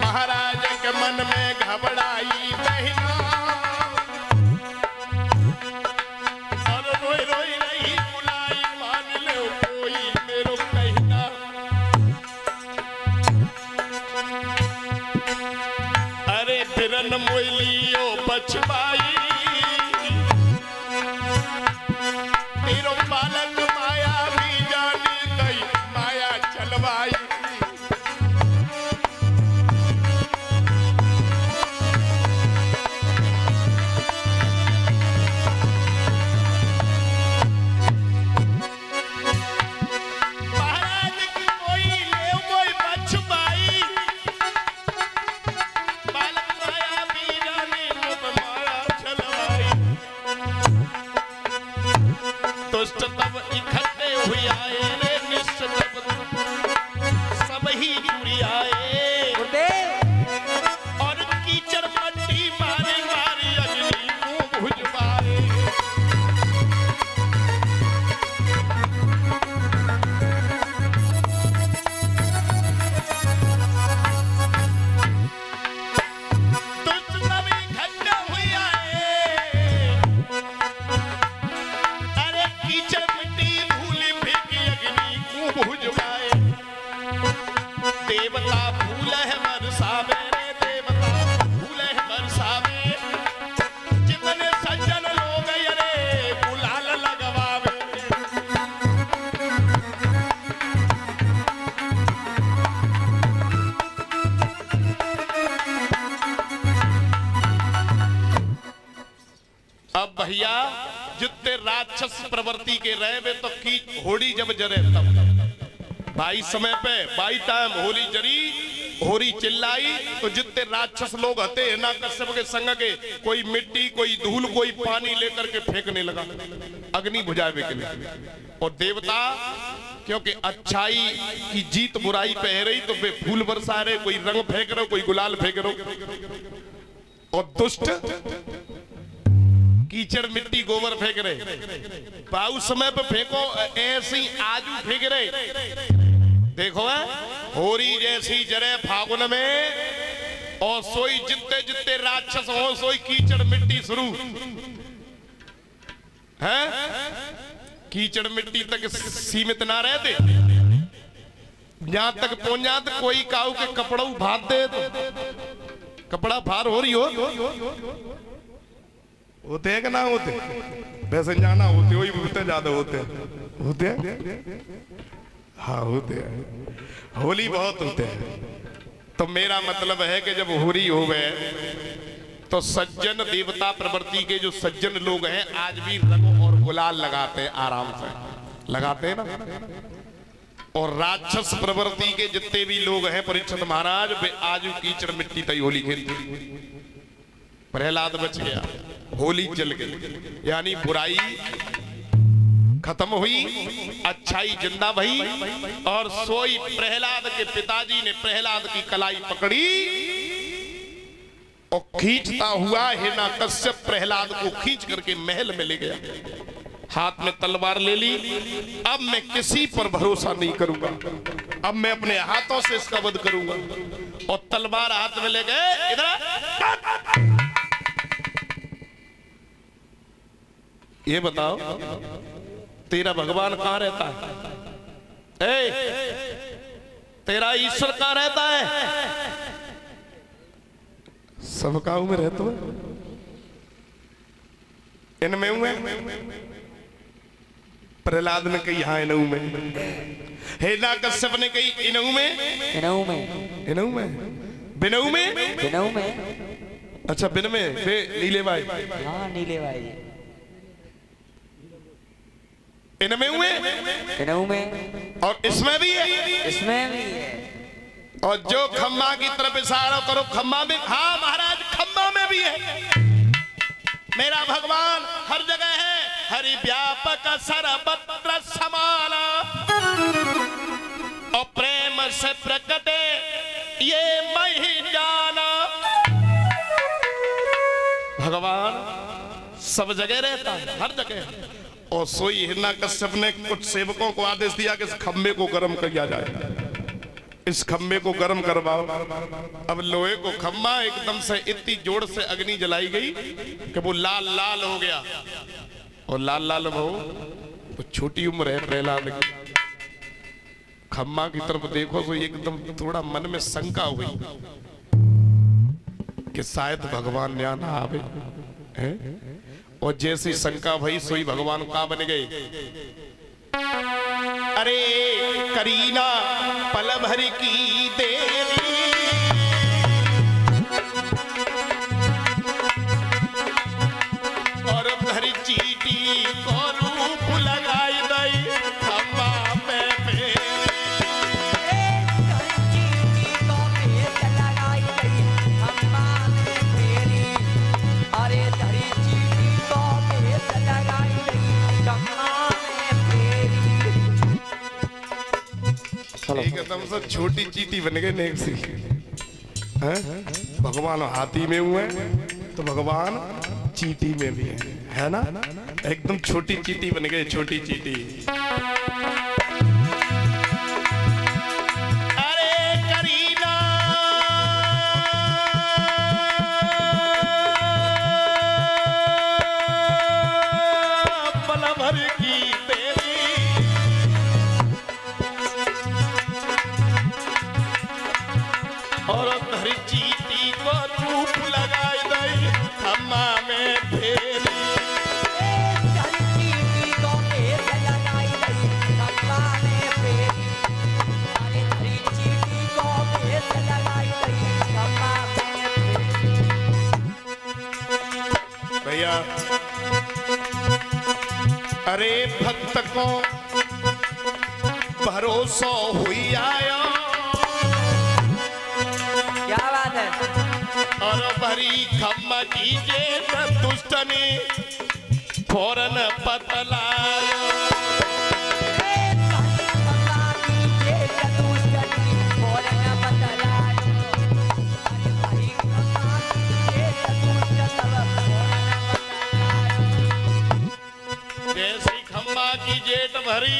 महाराज के मन में घबराई बहना और रोई रोई रही बुलाई, मान लो कोई मेरो कहना। अरे बिरन मोलियो बचवाई, तेरो बालक माया भी जानी गई, माया चलवाई। दुष्ट तब इकट्ठे हुए आए रे, निष्ठ तब सब ही जुड़ी आए, और कीचड़ मट्टी मारे मारे अग्नि को भुजवाए। दुष्ट तब इकट्ठे हुए आए, कीचड़ मिट्टी धूलि फेंकी अग्नि को भुजवाए। देवता फूल है बरसावे रे, देवता फूल है बरसावे, जितने सज्जन लोग अरे गुलाल लगवावे। अब भैया जितने राक्षस प्रवृत्ति के रहे तो की होली जब जरे तब भाई समय पे भाई टाइम होली जरी, होली चिल्लाई तो जितने राक्षस लोग हते हिरण्यकश्यप के संग के, कोई मिट्टी कोई धूल कोई पानी लेकर के फेंकने लगा अग्नि बुझावे के लिए। और देवता क्योंकि अच्छाई की जीत बुराई पे है रही तो वे फूल बरसा रहे, कोई रंग फेंक रहे, कोई गुलाल फेंक रहे, और दुष्ट कीचड़ मिट्टी गोबर फेंक रहे। पाऊ समय पे फेंको ऐसे ही आजू फेंक रहे। देखो होरी जैसी जरे फागुन में, और सोई जितने जितने राक्षस हो सोई कीचड़ मिट्टी शुरू है। कीचड़ मिट्टी तक सीमित ना रहते, जहां तक पहुंच जाते कोई काऊ के कपड़ा भात दे तो कपड़ा फार हो रही हो होते हैं कि ना होते, वैसे जाना होते वही बहुत ज्यादा होते हैं। हाँ होते हैं, होली बहुत होते हैं। तो मेरा मतलब है कि जब होली हो गए तो सज्जन देवता प्रवृत्ति के जो सज्जन लोग हैं आज भी रंग और गुलाल लगाते हैं, आराम से लगाते हैं ना। और राक्षस प्रवृत्ति के जितने भी लोग हैं परीक्षित महाराज वे आज कीचड़ मिट्टी तई होली खेलते। प्रहलाद बच गया, होली जल गई, यानी बुराई खत्म हुई, अच्छाई जिंदा भई। और सोई प्रहलाद के पिताजी ने प्रहलाद की कलाई पकड़ी और खींचता हुआ हिरण्यकश्यप प्रहलाद को खींच करके महल में ले गया, हाथ में तलवार ले ली। अब मैं किसी पर भरोसा नहीं करूंगा, अब मैं अपने हाथों से इसका वध करूंगा। और तलवार हाथ में ले गए, इधर ये बताओ तेरा भगवान कहां रहता है? तेरा ईश्वर कहां रहता है? सब काऊ में रहते हो, इनमें हुए। प्रहलाद ने कही हाँ इनऊ में, हिरण्यकश्यप ने कही इनऊ में, इनऊ में, इनऊ में, बिनऊ में, बिनऊ में। अच्छा बिन में वे नीले भाई, हाँ नीले भाई, इनमें हुए, इनऊ में, और इसमें भी है, इसमें भी है। और जो खम्मा की तरफ इशारा करो खम्मा में, हाँ महाराज खम्मा में भी है। मेरा भगवान हर जगह है, हरि व्यापक सर्वत्र समाना, और प्रेम से प्रकटे ये मैं ही जाना। भगवान सब जगह रहता है, हर जगह। और सोई हिरण्यकश्यप ने कुछ सेवकों को आदेश दिया कि इस खम्भे को गर्म किया जाए, इस खम्भे को गर्म करवाओ। अब लोहे को खम्भा एकदम से इतनी जोर से अग्नि जलाई गई कि वो लाल लाल हो गया। और लाल लाल हो, वो छोटी उम्र है प्रहलाद की। खम्भा की तरफ देखो तो एकदम थोड़ा मन में शंका हुई कि शायद भगवान न्या ना आवे हैं? और जैसी शंका भई सोई भगवान का बन गए। अरे करीना पल भर की देरी, और भरी चीटी को रूप लगाई दई खम्भा पे पे। एकदम से छोटी चीटी बन गए नेक सी। भगवान हाथी में हुए तो भगवान चीटी में भी है ना? एकदम छोटी चीटी बन गए, छोटी चीटी। अरे करीना पल भर की और धरी चीटी को रूप लगाई दई खम्भा में फेरी। भैया अरे भक्त को भरोसा हुई आया और भरी खम्मा कीजे दुष्टनी फौरन पतलाया। जैसी खम्मा की जेठ भरी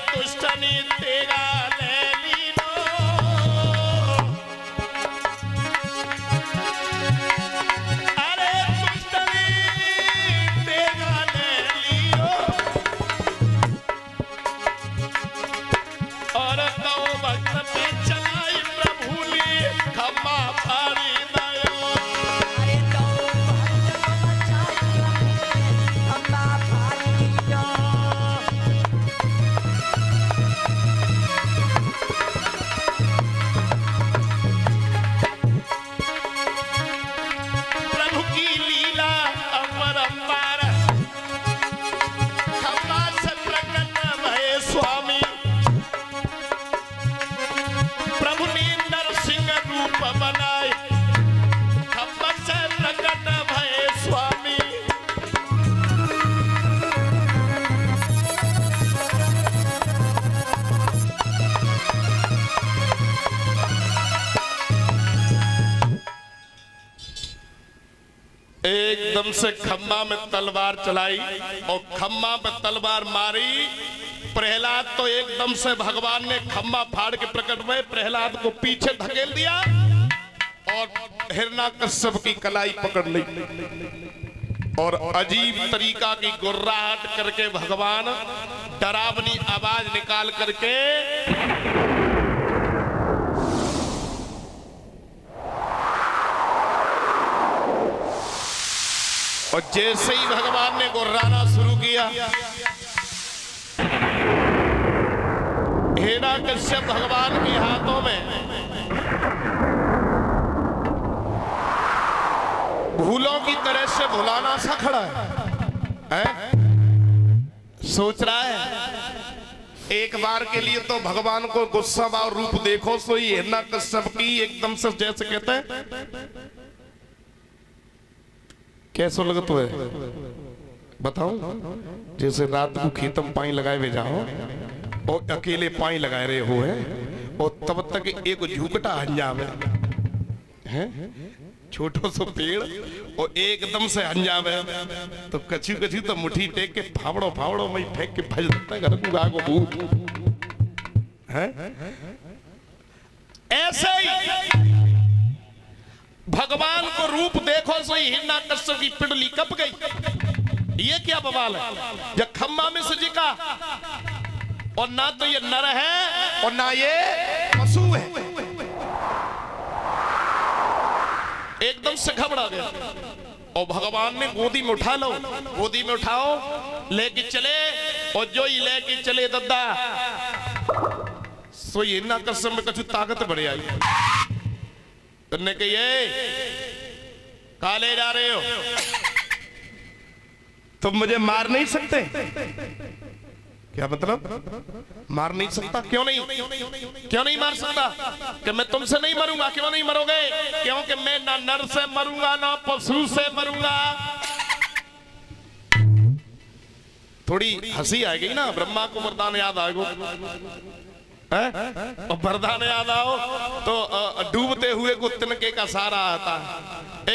दुष्टनी तेरा ले लीनो। अरे दुष्टनी तेरा ले लियो और कौ भक्त पे चलाई प्रभु ली खम्भा फाड़ी दयो। अरे कौ भक्त खम्भा फाड़ी दयो। एकदम से खम्भा में तलवार चलाई और खम्भा पे तलवार मारी। प्रहलाद तो एकदम से भगवान ने खम्भा फाड़ के प्रकट हुए, प्रहलाद को पीछे धकेल दिया और हिरण्यकश्यप की कलाई पकड़ ली और अजीब तरीका की गुर्राहट करके भगवान डरावनी आवाज निकाल करके और जैसे ही भगवान ने गुर्राना शुरू किया, हिरण्यकश्यप भगवान के हाथों में भूलों की तरह से भुलाना सा खड़ा है? सोच रहा है एक बार के लिए तो भगवान को गुस्सा और रूप देखो सो ये हिरण्यकश्यप की एकदम से जैसे कहते हैं कैसो लगत है बताओ, जैसे रात को खेतम पानी लगाए हुए जाओ और अकेले पानी लगाए रहे हो है और तब तक एक झुकटा हट जावे है, छोटो सो पेड़ और एकदम से हन जावे तो कछु कछु तो मुट्ठी टेक के फावड़ो फावड़ो मई फेंक के भज देता घर को गागो भूत है। ऐसे ही भगवान को रूप देखो सो हिरण्यकश्यप की पिंडली कप गई। ये क्या बवाल है? जब खम्बा में सजिका और ना तो ये नर है और ना ये पशु है। एकदम से घबरा गया और भगवान ने गोदी में उठा लो, गोदी में उठाओ, लेके चले और जो ही लेके चले दद्दा सो ये ना कसम में कुछ ताकत बढ़ आई। तुमने कही काले जा रहे हो, तुम मुझे मार नहीं सकते। क्या मतलब? मार नहीं सकता? क्यों नहीं मार सकता? कि मैं तुमसे नहीं मरूंगा। क्यों नहीं मरोगे? क्योंकि मैं ना नर से मरूंगा ना पशु से मरूंगा। थोड़ी हंसी आ गई ना, ब्रह्मा को वरदान याद आएगा और वरदान याद आओ तो डूबते हुए को तिनके का सारा आता है।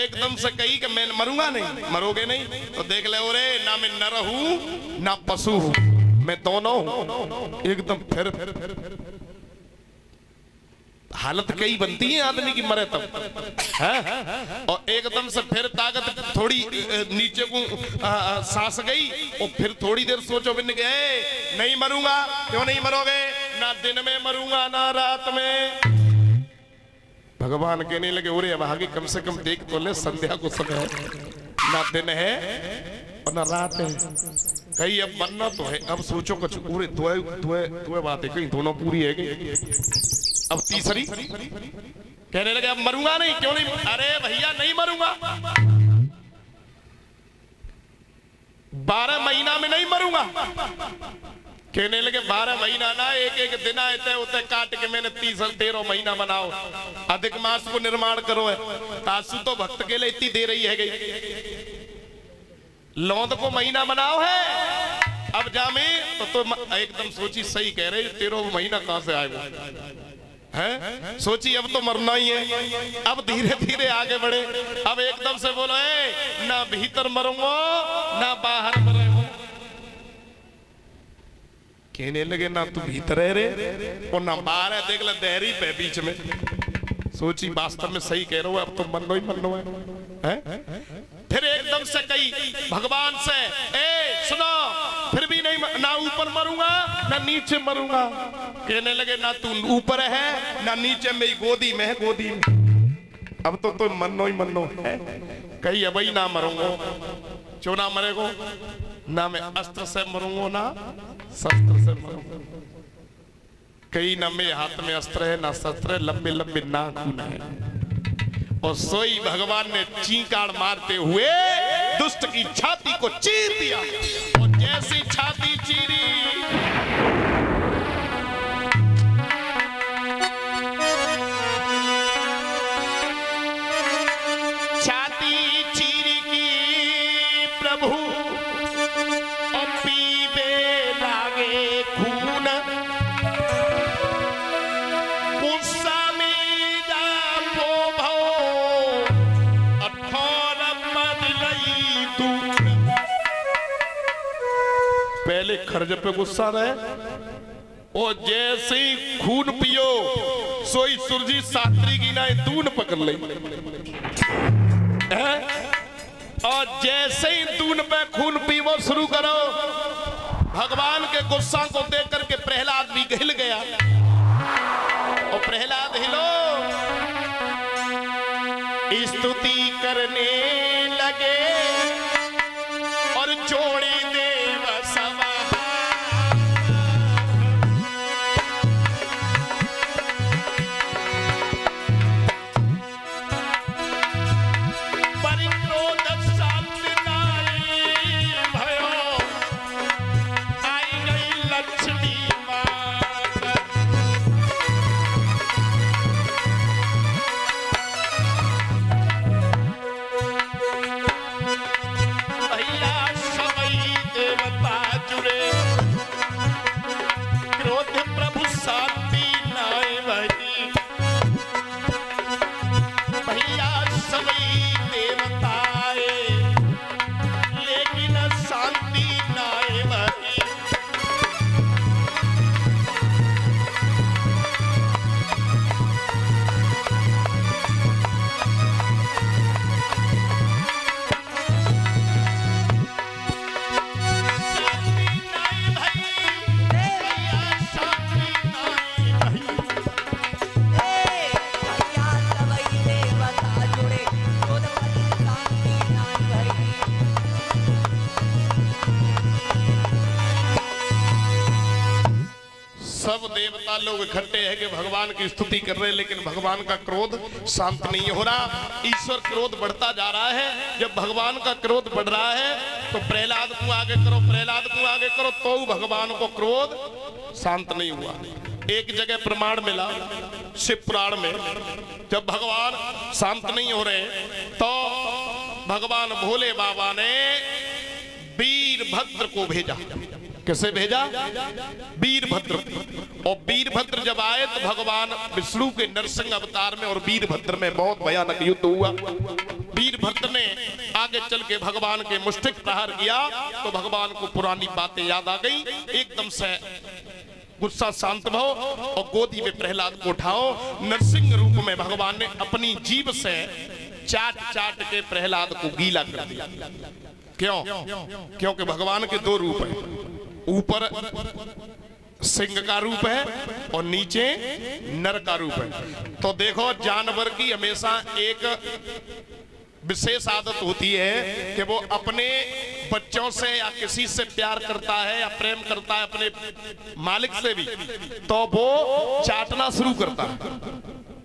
एकदम से कही कि मैं मरूंगा नहीं। मरोगे नहीं तो देख ले, ओरे ना मैं नर हूं ना पशु हूं, मैं दोनों हूं। एकदम फिर हालत कई बनती है आदमी की मरे तब है। और एकदम से फिर ताकत थोड़ी नीचे को सांस गई और फिर थोड़ी देर सोचो बिन गए नहीं मरूंगा। क्यों नहीं मरोगे? ना दिन में मरूंगा ना रात में। भगवान कहने लगे ओरे अब आगे कम से कम देख तो ले, संध्या को समय है, ना दिन है और ना रात है। कहीं अब मरना तो है, अब सोचो कुछ पूरे तुए बात है, कहीं दोनों पूरी है। अब तीसरी कहने लगे अब मरूंगा नहीं। क्यों नहीं? अरे भैया नहीं मरूंगा, 12 महीना में नहीं मरूंगा। कहने लगे 12 महीना ना, एक एक दिन आते उते काट के मैंने 13 महीना बनाओ, अधिक मास को निर्माण करो है। तासु तो भक्त के लिए इतनी दे रही है गई, लौंद को महीना बनाओ है। अब जामे तो एकदम सोची सही कह रहे, 13 महीना कहां से आएगा है? सोची अब तो मरना ही है। अब धीरे धीरे आगे बढ़े। अब एकदम से बोलो ना भीतर मरूंगा ना बाहर मरूंगा। कहने लगे ना तू भीतर है रे और ना बाहर है, देख ले देहरी पे बीच में। सोची वास्तव में सही कह रहा हूं, अब तो मरना ही मरना है। फिर एकदम से कही भगवान से सुनो, फिर भी नहीं, ना ऊपर मरूंगा ना नीचे मरूंगा। कहने लगे ना तू ऊपर है ना नीचे, मेरी गोदी में है, गोदी में। अब तो मरनो ही मरनो है। कही अब ही ना मरूंगा। क्यों ना मरेगो? ना मैं अस्त्र से मरूंगा ना शस्त्र से मरूंगा। कहीं ना मेरे हाथ में अस्त्र है ना शस्त्र है, लंबे लंबे नाखून है। और सोई भगवान ने चींकार मारते हुए दुष्ट की छाती को चीर दिया। और जैसी छाती चीरी, छाती चीरी की प्रभु और पीबे लागे खून। गुस्सा में जा भो पहले खर्ज पे गुस्सा रहे और जैसे ही खून पियो सोई सुरजी शास्त्री की ना दून पकड़ ले। और जैसे ही दून पे खून पीवो शुरू करो, भगवान के गुस्सा को देख करके प्रहलाद भी हिल गया। और प्रहलाद हिलो स्तुति करने लगे और जोड़ी देव सवा। परिक्रोध शांत नाई भयो, आई गई लक्ष्मी माता। सब देवता लोग इकट्ठे हैं कि भगवान की स्तुति कर रहे हैं, लेकिन भगवान का क्रोध शांत नहीं हो रहा। ईश्वर क्रोध बढ़ता जा रहा है। जब भगवान का क्रोध बढ़ रहा है तो प्रहलाद को आगे करो, प्रहलाद को आगे करो, तो भगवान को क्रोध शांत नहीं हुआ। एक जगह प्रमाण मिला शिव पुराण में, जब भगवान शांत नहीं हो रहे तो भगवान भोले बाबा ने वीरभद्र को भेजा। किसे भेजा? वीरभद्र। और वीरभद्र जब आए तो भगवान विष्णु के नरसिंह अवतार में और वीरभद्र में बहुत भयानक युद्ध हुआ। वीरभद्र ने आगे चल के भगवान के मुष्टिक प्रहार किया तो भगवान को पुरानी बातें याद आ गई। एकदम से गुस्सा शांत भो और गोदी में प्रहलाद को उठाओ। नरसिंह रूप में भगवान ने अपनी जीभ से चाट चाट के प्रहलाद को गीला कर दिया। क्यों? क्योंकि भगवान के दो रूप हैं, ऊपर सिंह का रूप है और नीचे नर का रूप है। तो देखो, जानवर की हमेशा एक विशेष आदत होती है कि वो अपने बच्चों से या किसी से प्यार करता है या प्रेम करता है अपने मालिक से भी, तो वो चाटना शुरू करता है।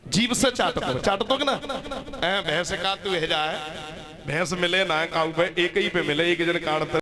जीभ से चाटतो कि ना? भैंस का तू है जाए, भैंस मिले ना काऊ पे एक ही पे मिले, एक जन काटते